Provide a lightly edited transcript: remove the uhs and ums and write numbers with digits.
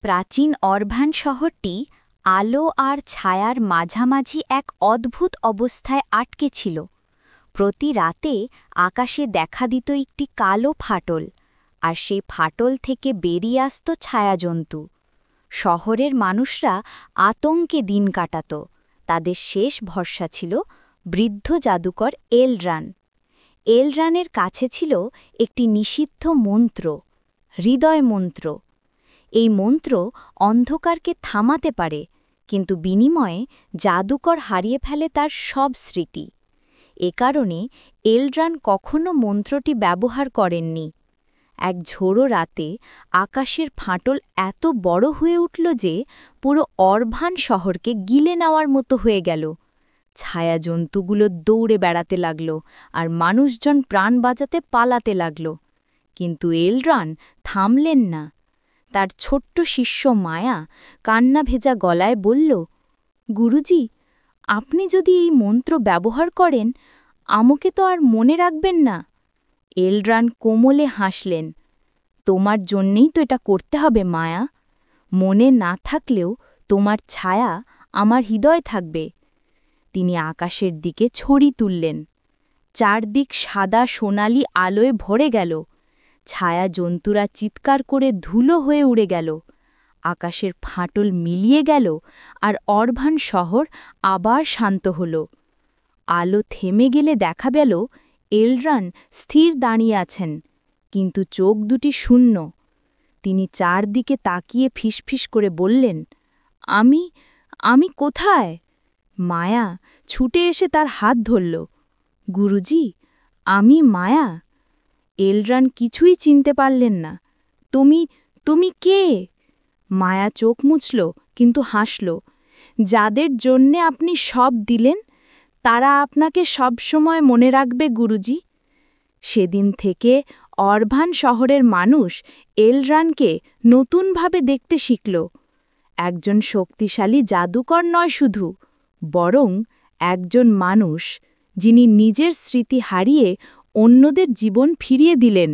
প্রাচীন অরভান শহরটি আলো আর ছায়ার মাঝামাঝি এক অদ্ভুত অবস্থায় আটকে ছিল। প্রতি রাতে আকাশে দেখা দিত একটি কালো ফাটল, আর সেই ফাটল থেকে বেরিয়ে আসত ছায়াজন্তু। শহরের মানুষরা আতঙ্কে দিন কাটাত। তাদের শেষ ভরসা ছিল বৃদ্ধ জাদুকর এলরান। এলরানের কাছে ছিল একটি নিষিদ্ধ মন্ত্র, হৃদয় মন্ত্র। এই মন্ত্র অন্ধকারকে থামাতে পারে, কিন্তু বিনিময়ে জাদুকর হারিয়ে ফেলে তার সব স্মৃতি। এ কারণে এলরান কখনো মন্ত্রটি ব্যবহার করেননি। এক ঝোড়ো রাতে আকাশের ফাটল এত বড় হয়ে উঠল যে পুরো অরভান শহরকে গিলে নেওয়ার মতো হয়ে গেল। ছায়াজন্তুগুলো দৌড়ে বেড়াতে লাগল, আর মানুষজন প্রাণ বাঁচাতে পালাতে লাগল। কিন্তু এলরান থামলেন না। তার ছোট্ট শিষ্য মায়া কান্না ভেজা গলায় বলল, গুরুজি, আপনি যদি এই মন্ত্র ব্যবহার করেন, আমাকে তো আর মনে রাখবেন না। এলরান কোমলে হাসলেন। তোমার জন্যেই তো এটা করতে হবে মায়া। মনে না থাকলেও তোমার ছায়া আমার হৃদয় থাকবে। তিনি আকাশের দিকে ছড়ি তুললেন। চারদিক সাদা সোনালি আলোয় ভরে গেল। ছায়া জন্তুরা চিৎকার করে ধুলো হয়ে উড়ে গেল। আকাশের ফাটল মিলিয়ে গেল, আর অরভান শহর আবার শান্ত হল। আলো থেমে গেলে দেখা গেল এলরান স্থির দাঁড়িয়ে আছেন, কিন্তু চোখ দুটি শূন্য। তিনি চারদিকে তাকিয়ে ফিসফিস করে বললেন, আমি কোথায়? মায়া ছুটে এসে তার হাত ধরল। গুরুজি, আমি মায়া। এলরান কিছুই চিনতে পারলেন না। তুমি কে? মায়া চোখ মুছল, কিন্তু হাসল। যাদের জন্যে আপনি সব দিলেন, তারা আপনাকে সবসময় মনে রাখবে গুরুজি। সেদিন থেকে অরভান শহরের মানুষ এলরানকে নতুনভাবে দেখতে শিখল। একজন শক্তিশালী জাদুকর নয় শুধু, বরং একজন মানুষ, যিনি নিজের স্মৃতি হারিয়ে অন্যদের জীবন ফিরিয়ে দিলেন।